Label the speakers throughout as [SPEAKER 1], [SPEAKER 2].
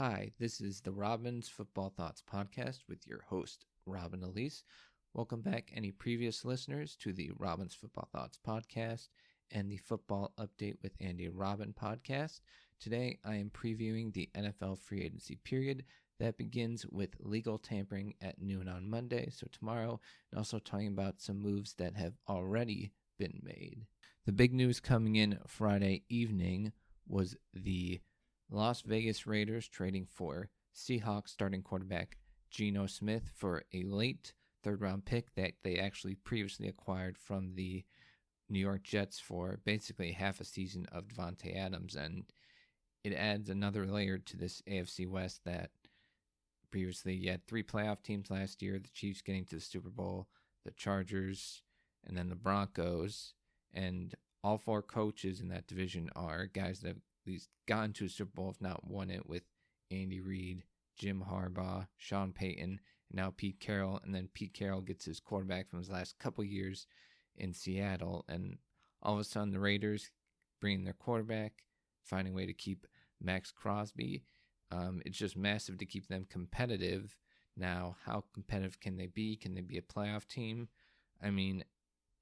[SPEAKER 1] Hi, this is the Robin's Football Thoughts podcast with your host, Robin Elise. Welcome back, any previous listeners, to the Robin's Football Thoughts podcast and the Football Update with Andy and Robin podcast. Today, I am previewing the NFL free agency period that begins with legal tampering at noon on Monday, so tomorrow, and also talking about some moves that have already been made. The big news coming in Friday evening was the Las Vegas Raiders trading for Seahawks starting quarterback Geno Smith for a late third-round pick that they actually previously acquired from the New York Jets for basically half a season of Davante Adams. And it adds another layer to this AFC West that previously you had three playoff teams last year, the Chiefs getting to the Super Bowl, the Chargers, and then the Broncos. And all four coaches in that division are guys that have at least gotten to a Super Bowl, if not won it, with Andy Reid, Jim Harbaugh, Sean Payton, and now Pete Carroll. And then Pete Carroll gets his quarterback from his last couple years in Seattle. And all of a sudden, the Raiders bringing their quarterback, finding a way to keep Max Crosby. It's just massive to keep them competitive. Now, how competitive can they be? Can they be a playoff team? I mean,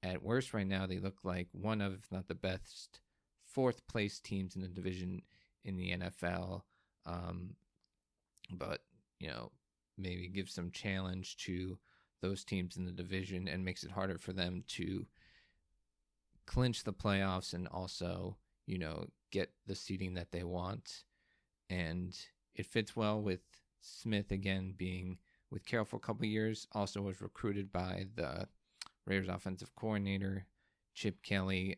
[SPEAKER 1] at worst right now, they look like one of, if not the best, fourth place teams in the division in the NFL. But, maybe give some challenge to those teams in the division and makes it harder for them to clinch the playoffs and also, get the seeding that they want. And it fits well with Smith, again, being with Carroll for a couple of years, also was recruited by the Raiders offensive coordinator, Chip Kelly,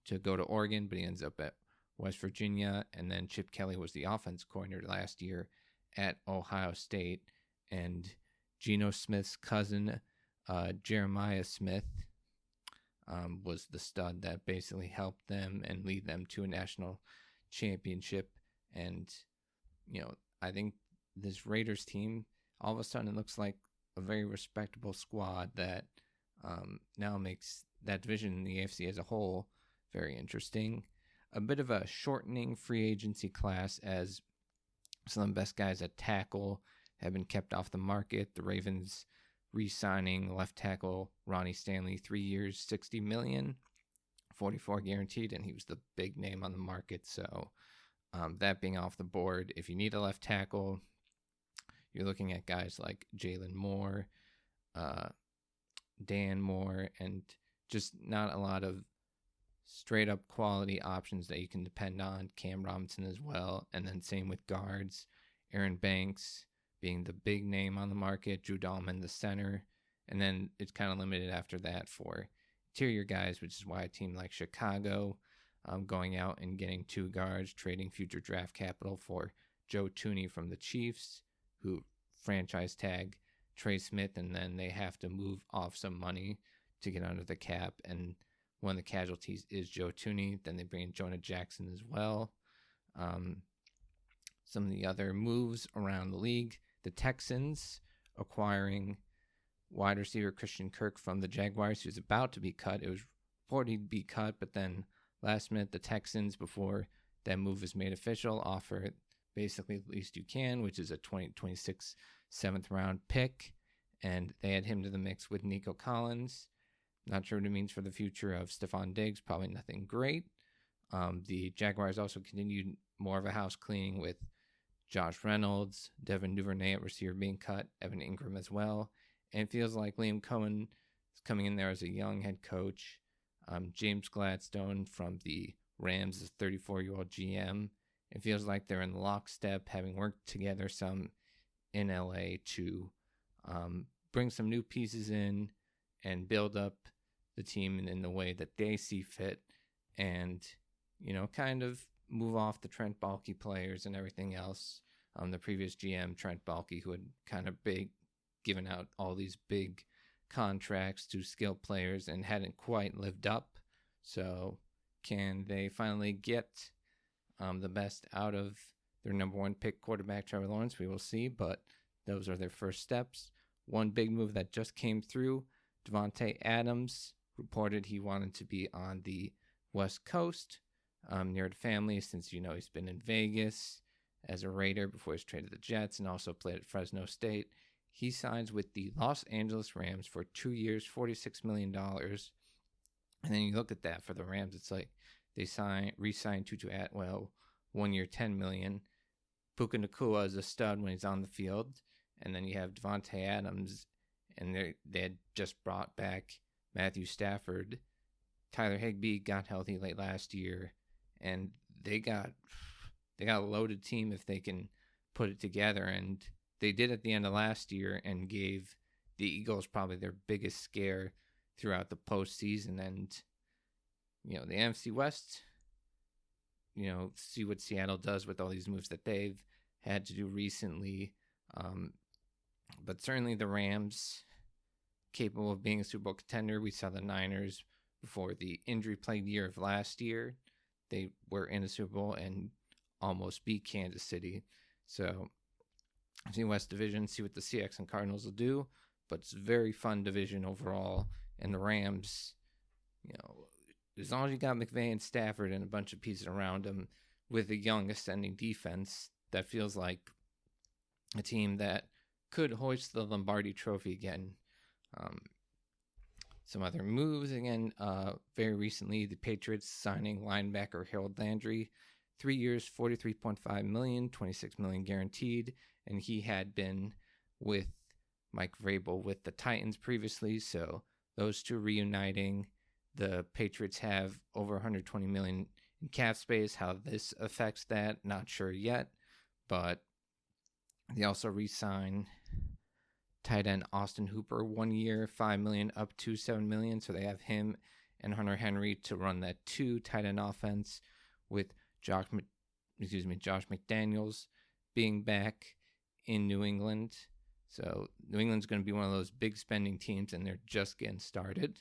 [SPEAKER 1] to go to Oregon, but he ends up at West Virginia. And then Chip Kelly was the offense coordinator last year at Ohio State. And Geno Smith's cousin, Jeremiah Smith, was the stud that basically helped them and lead them to a national championship. And, I think this Raiders team, all of a sudden it looks like a very respectable squad that now makes that division in the AFC as a whole very interesting. A bit of a shortening free agency class as some of the best guys at tackle have been kept off the market. The Ravens re-signing left tackle Ronnie Stanley, 3 years, $60 million, 44 guaranteed, and he was the big name on the market. So that being off the board, if you need a left tackle, you're looking at guys like Jalen Moore, Dan Moore, and just not a lot of straight up quality options that you can depend on. Cam Robinson as well. And then same with guards, Aaron Banks being the big name on the market, Drew Dalman the center. And then it's kind of limited after that for interior guys, which is why a team like Chicago going out and getting two guards, trading future draft capital for Joe Thuney from the Chiefs, who franchise tag Trey Smith, and then they have to move off some money to get under the cap. And one of the casualties is Joe Thuney. Then they bring in Jonah Jackson as well. Some of the other moves around the league, the Texans acquiring wide receiver Christian Kirk from the Jaguars, who's about to be cut. It was reported he'd be cut, but then last minute, the Texans, before that move is made official, offer basically the least you can, which is a 2026 7th round pick. And they add him to the mix with Nico Collins. Not sure what it means for the future of Stephon Diggs. Probably nothing great. The Jaguars also continued more of a house cleaning with Josh Reynolds, Devin Duvernay at receiver being cut, Evan Ingram as well. And it feels like Liam Cohen is coming in there as a young head coach. James Gladstone from the Rams is a 34-year-old GM. It feels like they're in lockstep, having worked together some in LA to bring some new pieces in and build up the team in the way that they see fit, and kind of move off the Trent Baalke players and everything else. The previous GM, Trent Baalke, who had kind of given out all these big contracts to skilled players and hadn't quite lived up. So can they finally get the best out of their number one pick quarterback, Trevor Lawrence? We will see, but those are their first steps. One big move that just came through, Davante Adams reported he wanted to be on the West Coast near the family since, he's been in Vegas as a Raider before he was traded to the Jets and also played at Fresno State. He signs with the Los Angeles Rams for 2 years, $46 million. And then you look at that for the Rams, it's like they re-signed Tutu Atwell, 1 year, $10 million. Puka Nacua is a stud when he's on the field. And then you have Davante Adams, and they had just brought back Matthew Stafford. Tyler Higbee got healthy late last year, and they got a loaded team if they can put it together. And they did at the end of last year and gave the Eagles probably their biggest scare throughout the postseason. And, the NFC West, see what Seattle does with all these moves that they've had to do recently. But certainly the Rams, capable of being a Super Bowl contender. We saw the Niners before the injury-plagued year of last year. They were in a Super Bowl and almost beat Kansas City. So, see West Division, see what the Seahawks and Cardinals will do. But it's a very fun division overall. And the Rams, as long as you got McVay and Stafford and a bunch of pieces around them with a young ascending defense, that feels like a team that could hoist the Lombardi Trophy again. Some other moves again. Very recently, the Patriots signing linebacker Harold Landry, 3 years, $43.5 million, $26 million guaranteed, and he had been with Mike Vrabel with the Titans previously. So those two reuniting. The Patriots have over $120 million in cap space. How this affects that, not sure yet, but they also re-sign tight end Austin Hooper, 1 year, $5 million up to $7 million. So they have him and Hunter Henry to run that 2 tight end offense with Josh McDaniels being back in New England. So New England's going to be one of those big spending teams, and they're just getting started.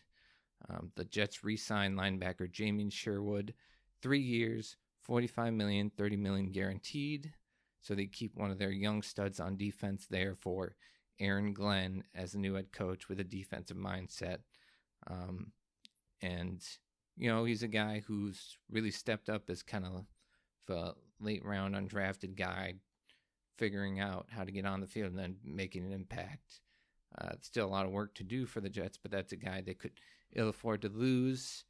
[SPEAKER 1] The Jets re-signed linebacker Jamien Sherwood, 3 years, $45 million, $30 million guaranteed. So they keep one of their young studs on defense there for Aaron Glenn as the new head coach with a defensive mindset. And, he's a guy who's really stepped up as kind of a late round undrafted guy, figuring out how to get on the field and then making an impact. Still a lot of work to do for the Jets, but that's a guy they could ill afford to lose.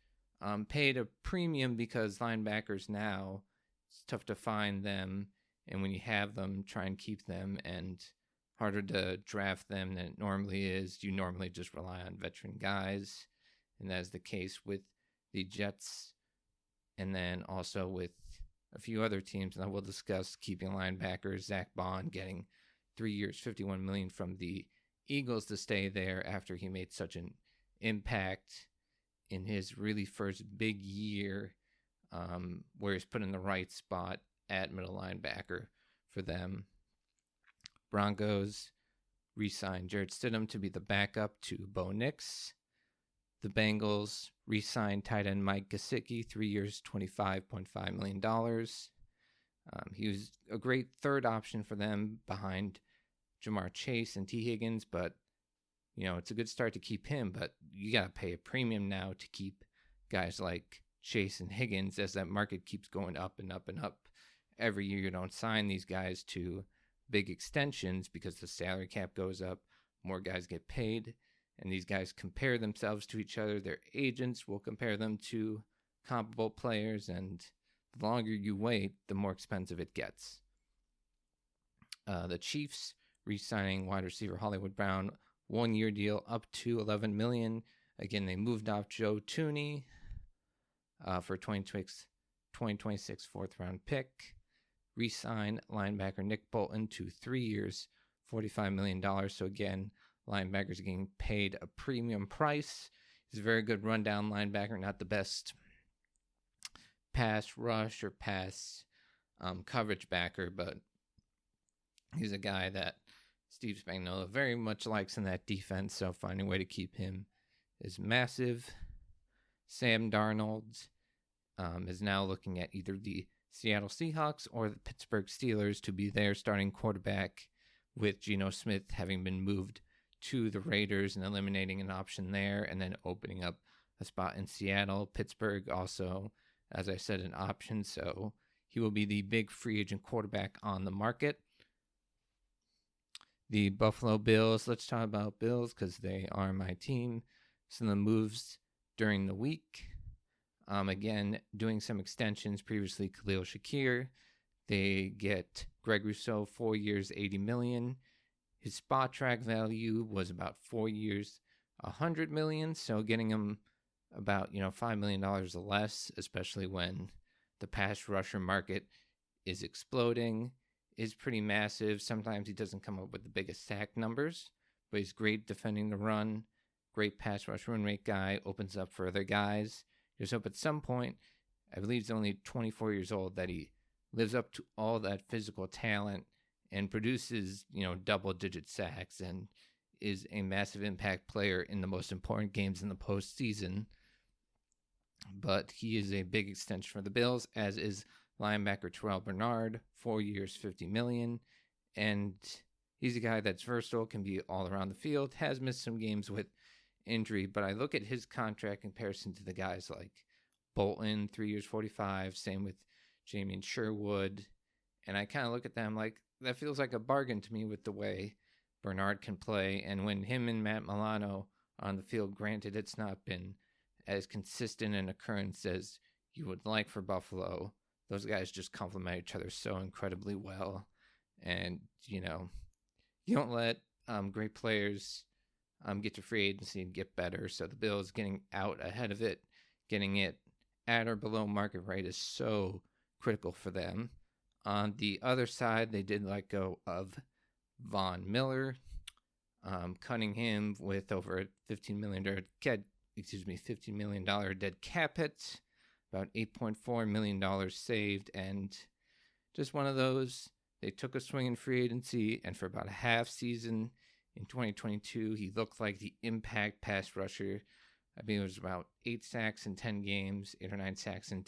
[SPEAKER 1] Paid a premium because linebackers now, it's tough to find them. And when you have them, try and keep them, and harder to draft them than it normally is. You normally just rely on veteran guys, and that's the case with the Jets, and then also with a few other teams. And I will discuss keeping linebackers. Zach Bond getting 3 years, $51 million from the Eagles to stay there after he made such an impact in his really first big year, where he's put in the right spot at middle linebacker for them. Broncos re-signed Jarrett Stidham to be the backup to Bo Nix. The Bengals re-signed tight end Mike Gesicki, 3 years, $25.5 million. He was a great third option for them behind Jamar Chase and T. Higgins, but it's a good start to keep him, but you got to pay a premium now to keep guys like Chase and Higgins as that market keeps going up and up and up. Every year you don't sign these guys to big extensions because the salary cap goes up, more guys get paid, and these guys compare themselves to each other. Their agents will compare them to comparable players, and the longer you wait, the more expensive it gets. The Chiefs re-signing wide receiver Hollywood Brown, 1 year deal up to $11 million. Again, they moved off Joe Thuney for 2026 fourth round pick. Re-sign linebacker Nick Bolton to 3 years, $45 million. So again, linebackers are getting paid a premium price. He's a very good rundown linebacker, not the best pass rush or pass coverage backer, but he's a guy that Steve Spagnuolo very much likes in that defense, so finding a way to keep him is massive. Sam Darnold is now looking at either the Seattle Seahawks or the Pittsburgh Steelers to be their starting quarterback, with Geno Smith having been moved to the Raiders and eliminating an option there and then opening up a spot in Seattle. Pittsburgh also, as I said, an option, so he will be the big free agent quarterback on the market. The Buffalo Bills, let's talk about Bills because they are my team. Some of the moves during the week. Again, doing some extensions, previously Khalil Shakir. They get Greg Rousseau, 4 years, $80 million. His spot track value was about 4 years, $100 million. So getting him about, $5 million less, especially when the pass rusher market is exploding, is pretty massive. Sometimes he doesn't come up with the biggest sack numbers, but he's great defending the run, great pass rush run rate guy, opens up for other guys. Just hope at some point, I believe he's only 24 years old, that he lives up to all that physical talent and produces, double-digit sacks and is a massive impact player in the most important games in the postseason. But he is a big extension for the Bills, as is linebacker Terrell Bernard, 4 years, $50 million. And he's a guy that's versatile, can be all around the field, has missed some games with injury, but I look at his contract comparison to the guys like Bolton, 3 years, 45, same with Jamie and Sherwood, and I kind of look at them like, that feels like a bargain to me with the way Bernard can play. And when him and Matt Milano on the field, granted it's not been as consistent an occurrence as you would like for Buffalo, those guys just complement each other so incredibly well. And, you don't let great players get to free agency and get better. So the Bills getting out ahead of it, getting it at or below market rate is so critical for them. On the other side, they did let go of Von Miller, cutting him with over a $15 million dead cap hit, about $8.4 million saved, and just one of those. They took a swing in free agency, and for about a half season in 2022, he looked like the impact pass rusher. I mean, it was about 8 sacks in 10 games, 8 or 9 sacks in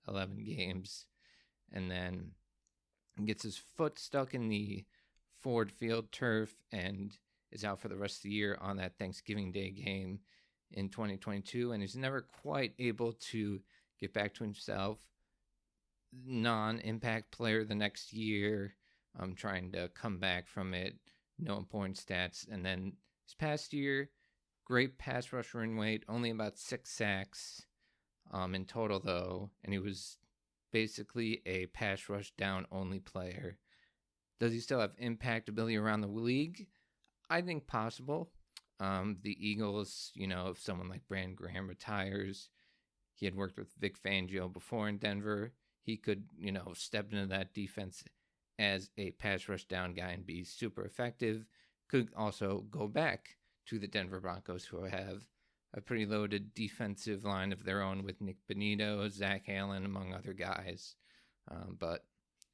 [SPEAKER 1] 11 games. And then gets his foot stuck in the Ford Field turf and is out for the rest of the year on that Thanksgiving Day game in 2022. And he's never quite able to get back to himself. Non-impact player the next year. Trying to come back from it. No important stats. And then this past year, great pass rush run rate, only about 6 sacks in total, though. And he was basically a pass rush down only player. Does he still have impact ability around the league? I think possible. The Eagles, if someone like Brandon Graham retires, he had worked with Vic Fangio before in Denver. He could, step into that defense as a pass rush down guy and be super effective. Could also go back to the Denver Broncos, who have a pretty loaded defensive line of their own with Nick Bonito, Zach Allen, among other guys. But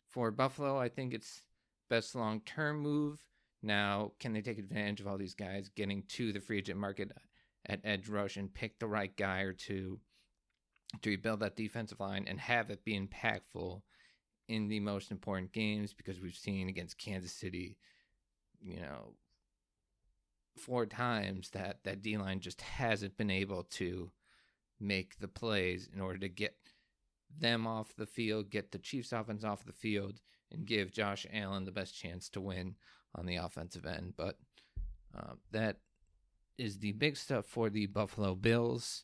[SPEAKER 1] for Buffalo, I think it's best long-term move. Now, can they take advantage of all these guys getting to the free agent market at edge rush and pick the right guy or two to rebuild that defensive line and have it be impactful in the most important games? Because we've seen against Kansas City, 4 times that D-line just hasn't been able to make the plays in order to get them off the field, get the Chiefs offense off the field, and give Josh Allen the best chance to win on the offensive end. But that is the big stuff for the Buffalo Bills.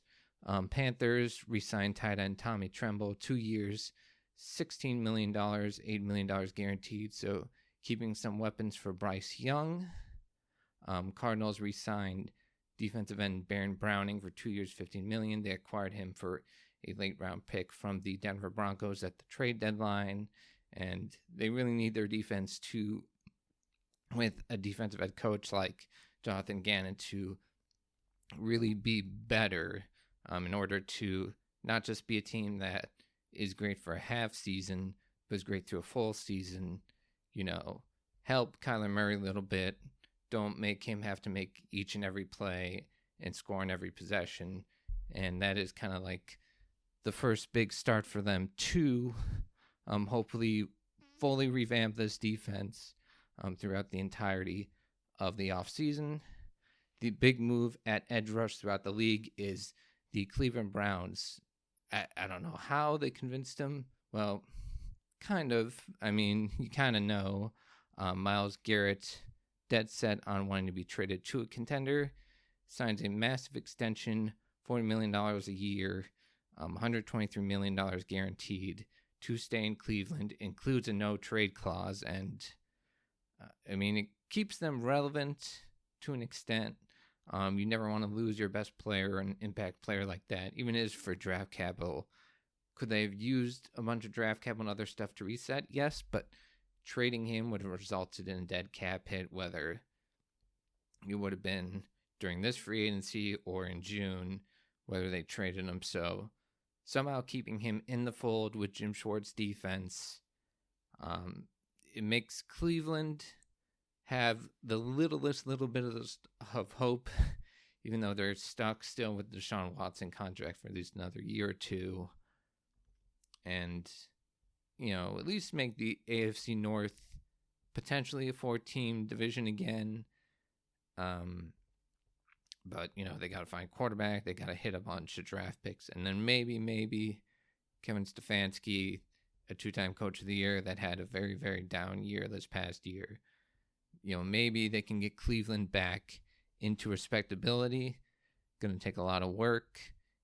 [SPEAKER 1] Panthers re-signed tight end Tommy Tremble, 2 years, $16 million, $8 million guaranteed. So keeping some weapons for Bryce Young. Cardinals re-signed defensive end Baron Browning for 2 years, $15 million. They acquired him for a late round pick from the Denver Broncos at the trade deadline. And they really need their defense to, with a defensive head coach like Jonathan Gannon, to really be better in order to not just be a team that is great for a half season, but is great through a full season. Help Kyler Murray a little bit. Don't make him have to make each and every play and score on every possession. And that is kind of like the first big start for them to hopefully fully revamp this defense throughout the entirety of the offseason. The big move at edge rush throughout the league is the Cleveland Browns. I don't know how they convinced him. Well, kind of. I mean, you kind of know. Myles Garrett, dead set on wanting to be traded to a contender, signs a massive extension, $40 million a year, $123 million guaranteed to stay in Cleveland, includes a no trade clause, and I mean, it keeps them relevant to an extent. You never want to lose your best player, an impact player like that, even if it's for draft capital. Could they have used a bunch of draft capital and other stuff to reset? Yes, but trading him would have resulted in a dead cap hit, whether it would have been during this free agency or in June, whether they traded him. So somehow keeping him in the fold with Jim Schwartz's defense, it makes Cleveland have the littlest little bit of hope, even though they're stuck still with the Deshaun Watson contract for at least another year or two. And, at least make the AFC North potentially a 4-team division again. But, they got to find a quarterback. They got to hit a bunch of draft picks. And then maybe Kevin Stefanski, a 2-time coach of the year that had a very, very down year this past year. Maybe they can get Cleveland back into respectability. Going to take a lot of work.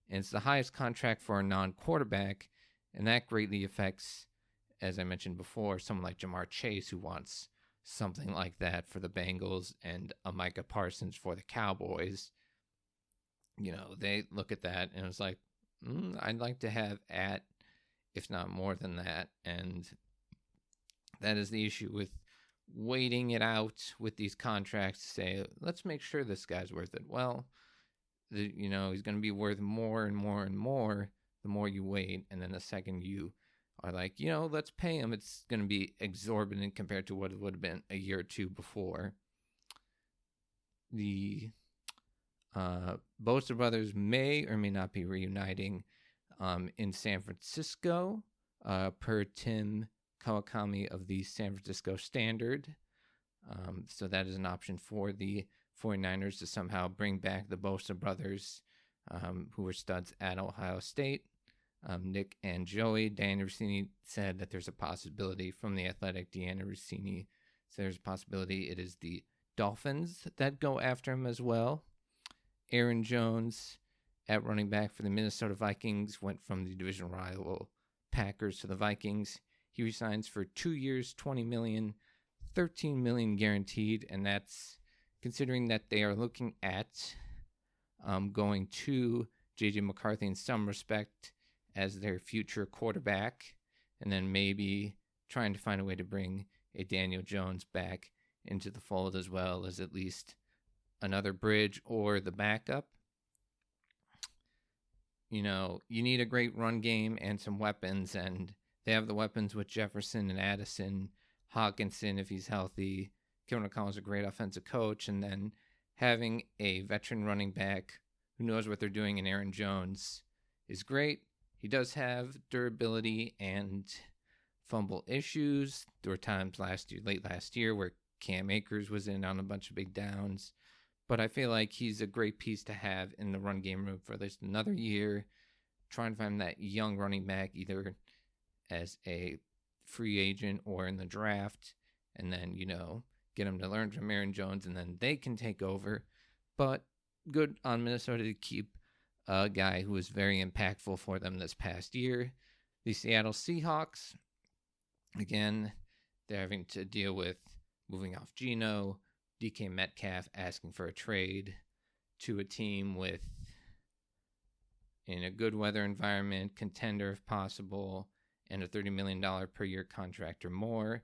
[SPEAKER 1] And it's the highest contract for a non-quarterback. And that greatly affects, as I mentioned before, someone like Jamar Chase, who wants something like that for the Bengals, and a Micah Parsons for the Cowboys. They look at that and it's like, I'd like to have if not more than that. And that is the issue with waiting it out with these contracts to say, let's make sure this guy's worth it. Well, he's going to be worth more and more and more the more you wait. And then the second you are like, let's pay him, it's going to be exorbitant compared to what it would have been a year or two before. The Bosa brothers may or may not be reuniting in San Francisco, per Tim Kawakami of the San Francisco Standard. So that is an option for the 49ers to somehow bring back the Bosa brothers, who were studs at Ohio State. Nick and Joey. Diana Rossini said that there's a possibility from The Athletic. Deanna Rossini said there's a possibility it is the Dolphins that go after him as well. Aaron Jones at running back for the Minnesota Vikings went from the division rival Packers to the Vikings. He resigns for 2 years, $20 million, $13 million guaranteed, and that's considering that they are looking at going to J.J. McCarthy in some respect as their future quarterback, and then maybe trying to find a way to bring a Daniel Jones back into the fold as well as at least another bridge or the backup. You need a great run game and some weapons, and they have the weapons with Jefferson and Addison, Hawkinson if he's healthy. Kevin O'Connell's a great offensive coach, and then having a veteran running back who knows what they're doing in Aaron Jones is great. He does have durability and fumble issues. There were times late last year, where Cam Akers was in on a bunch of big downs. But I feel like he's a great piece to have in the run game room for at least another year. Trying to find that young running back either as a free agent or in the draft. And then, get him to learn from Aaron Jones, and then they can take over. But good on Minnesota to keep a guy who was very impactful for them this past year. The Seattle Seahawks, again, they're having to deal with moving off Geno, DK Metcalf asking for a trade to a team in a good weather environment, contender if possible, and a $30 million per year contract or more.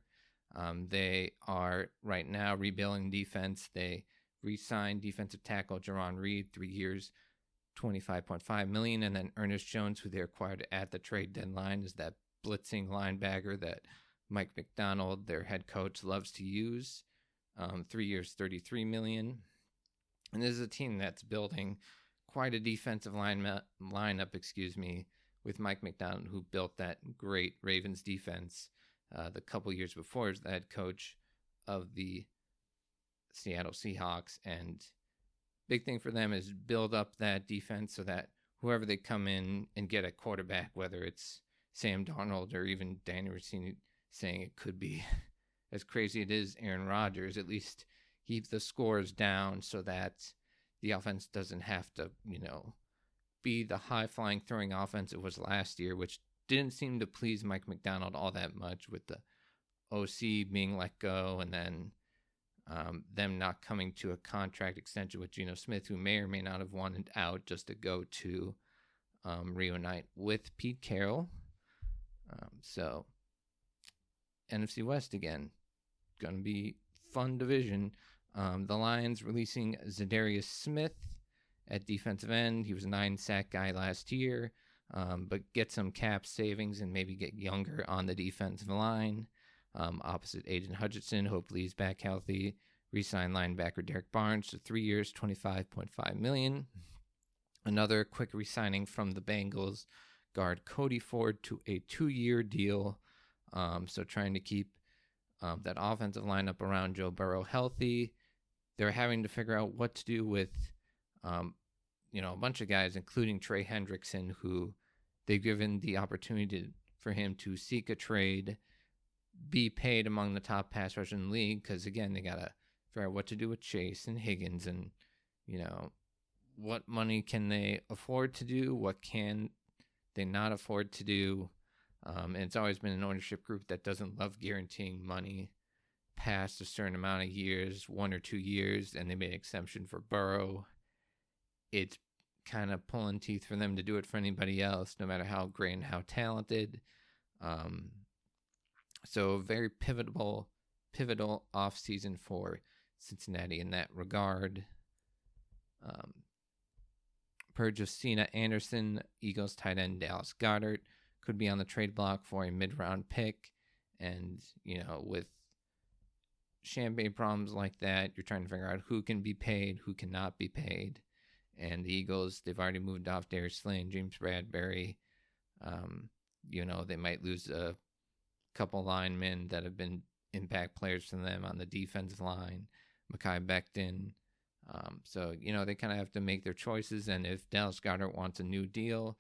[SPEAKER 1] They are right now rebuilding defense. They re-signed defensive tackle Jarron Reed, 3 years, $25.5 million, and then Ernest Jones, who they acquired at the trade deadline, is that blitzing linebacker that Mike McDonald, their head coach, loves to use. 3 years, $33 million. And this is a team that's building quite a defensive lineup, with Mike McDonald, who built that great Ravens defense the couple years before as the head coach of the Seattle Seahawks. And big thing for them is build up that defense so that whoever they come in and get at quarterback, whether it's Sam Darnold or even Danny Rossini saying it could be as crazy it is Aaron Rodgers, at least keep the scores down so that the offense doesn't have to, be the high-flying throwing offense it was last year, which didn't seem to please Mike McDonald all that much with the OC being let go and then them not coming to a contract extension with Geno Smith, who may or may not have wanted out just to go to reunite with Pete Carroll. So NFC West again, going to be fun division. The Lions releasing Zadarius Smith at defensive end. He was a 9-sack guy last year, but get some cap savings and maybe get younger on the defensive line. Opposite Aiden Hutchinson, hopefully he's back healthy. Re-sign linebacker Derek Barnes to 3 years, $25.5 million. Another quick re-signing from the Bengals, guard Cody Ford to a 2-year deal. So trying to keep that offensive lineup around Joe Burrow healthy. They're having to figure out what to do with, a bunch of guys, including Trey Hendrickson, who they've given the opportunity for him to seek a trade, be paid among the top pass rushers in the league, because, again, they got to figure out what to do with Chase and Higgins and, what money can they afford to do, what can they not afford to do. And it's always been an ownership group that doesn't love guaranteeing money past a certain amount of years, 1 or 2 years, and they made an exception for Burrow. It's kind of pulling teeth for them to do it for anybody else, no matter how great and how talented. So very pivotal offseason for Cincinnati in that regard. Per Josina Anderson, Eagles tight end Dallas Goedert could be on the trade block for a mid-round pick. And, with champagne problems like that, you're trying to figure out who can be paid, who cannot be paid. And the Eagles, they've already moved off Darius Slay and James Bradbury. They might lose a couple linemen that have been impact players for them on the defensive line, Mekhi Becton. So, they kind of have to make their choices. And if Dallas Goedert wants a new deal,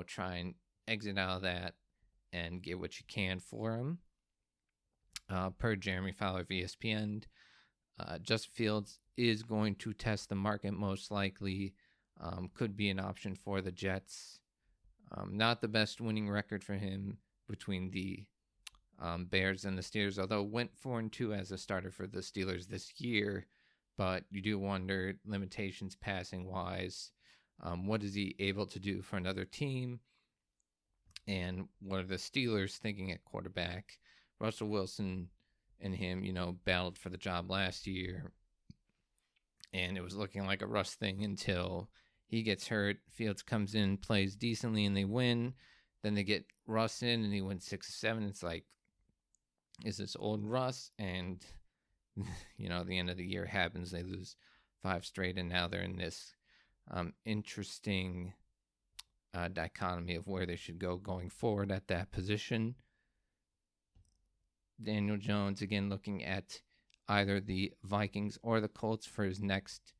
[SPEAKER 1] try and exit out of that and get what you can for him. Per Jeremy Fowler of ESPN, Justin Fields is going to test the market most likely. Could be an option for the Jets. Not the best winning record for him between the Bears and the Steelers, although went 4-2 as a starter for the Steelers this year. But you do wonder, limitations passing wise, what is he able to do for another team? And what are the Steelers thinking at quarterback? Russell Wilson and him, battled for the job last year. And it was looking like a Russ thing until he gets hurt. Fields comes in, plays decently, and they win. Then they get Russ in, and he wins 6-7. It's like, is this old Russ? And the end of the year happens. They lose 5 straight, and now they're in this interesting dichotomy of where they should go going forward at that position. Daniel Jones, again, looking at either the Vikings or the Colts for his next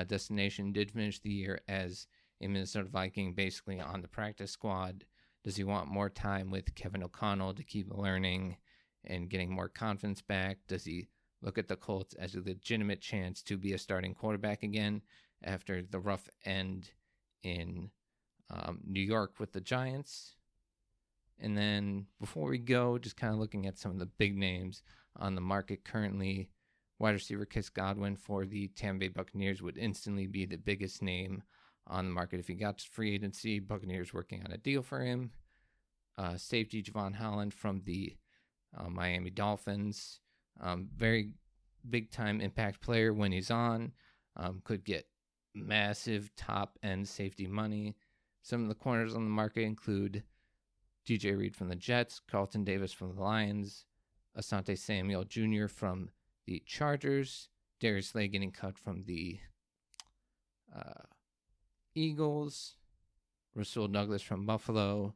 [SPEAKER 1] destination, did finish the year as a Minnesota Viking, basically on the practice squad. Does he want more time with Kevin O'Connell to keep learning and getting more confidence back? Does he look at the Colts as a legitimate chance to be a starting quarterback again after the rough end in New York with the Giants? And then before we go, just kind of looking at some of the big names on the market currently. Wide receiver Chris Godwin for the Tampa Bay Buccaneers would instantly be the biggest name on the market if he got to free agency. Buccaneers working on a deal for him. Safety Javon Holland from the Miami Dolphins. Very big-time impact player when he's on. Could get massive top-end safety money. Some of the corners on the market include DJ Reed from the Jets, Carlton Davis from the Lions, Asante Samuel Jr. from the Chargers, Darius Slay getting cut from the Eagles, Rasul Douglas from Buffalo,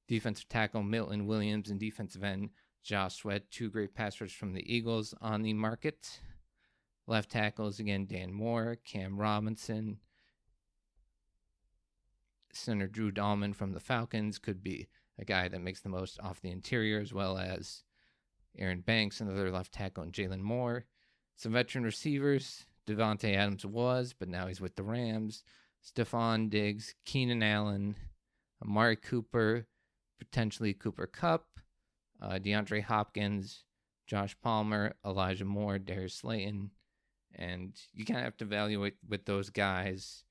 [SPEAKER 1] defensive tackle Milton Williams, and defensive end Josh Sweat, 2 great pass rushers from the Eagles on the market. Left tackles, again, Dan Moore, Cam Robinson. Center Drew Dahlman from the Falcons could be a guy that makes the most off the interior, as well as Aaron Banks, another left tackle, and Jalen Moore. Some veteran receivers. Davante Adams was, but now he's with the Rams. Stephon Diggs, Keenan Allen, Amari Cooper, potentially Cooper Kupp, DeAndre Hopkins, Josh Palmer, Elijah Moore, Darius Slayton. And you kind of have to evaluate with those guys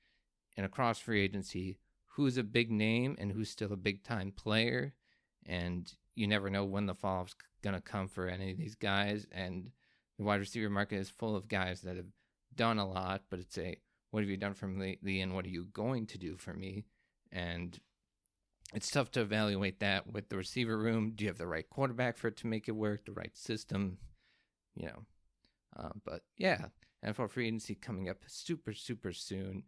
[SPEAKER 1] and across free agency who's a big name and who's still a big-time player. And you never know when the fall-off's going to come for any of these guys. And the wide receiver market is full of guys that have done a lot, but it's a, what have you done for me lately and what are you going to do for me? And it's tough to evaluate that with the receiver room. Do you have the right quarterback for it to make it work, the right system? But yeah, NFL free agency coming up super, super soon,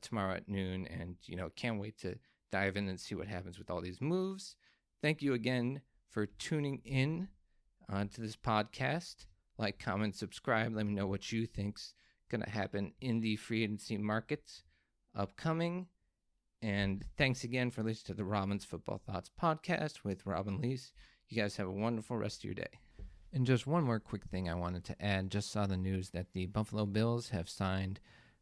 [SPEAKER 1] tomorrow at noon. And, can't wait to dive in and see what happens with all these moves. Thank you again for tuning in to this podcast. Like, comment, subscribe. Let me know what you think's going to happen in the free agency markets upcoming. And thanks again for listening to the Robin's Football Thoughts podcast with Robin Leese. You guys have a wonderful rest of your day. And just one more quick thing I wanted to add. Just saw the news that the Buffalo Bills have signed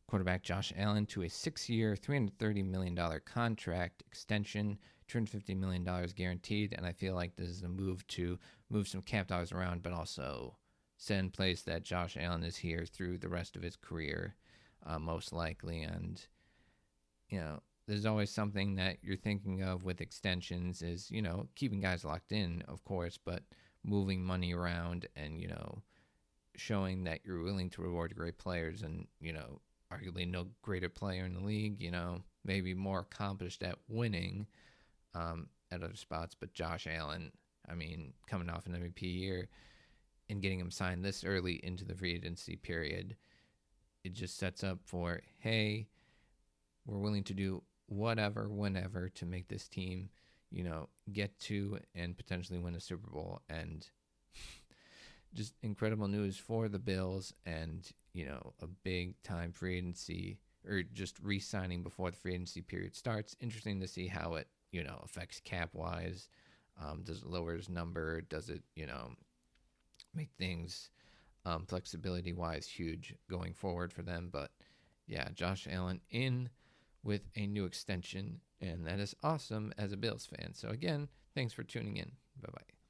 [SPEAKER 1] quarterback Josh Allen to a 6-year, $330 million contract extension, $250 million guaranteed. And I feel like this is a move to move some cap dollars around, but also set in place that Josh Allen is here through the rest of his career, most likely. And, there's always something that you're thinking of with extensions is, keeping guys locked in, of course, but moving money around and, showing that you're willing to reward great players and, arguably no greater player in the league, maybe more accomplished at winning at other spots. But Josh Allen, coming off an MVP year and getting him signed this early into the free agency period, it just sets up for, hey, we're willing to do whatever, whenever to make this team, get to and potentially win a Super Bowl. And just incredible news for the Bills and, a big time free agency or just re-signing before the free agency period starts. Interesting to see how it, affects cap wise. Does it lower his number? Does it, make things flexibility wise huge going forward for them? But yeah, Josh Allen in with a new extension, and that is awesome as a Bills fan. So again, thanks for tuning in. Bye-bye.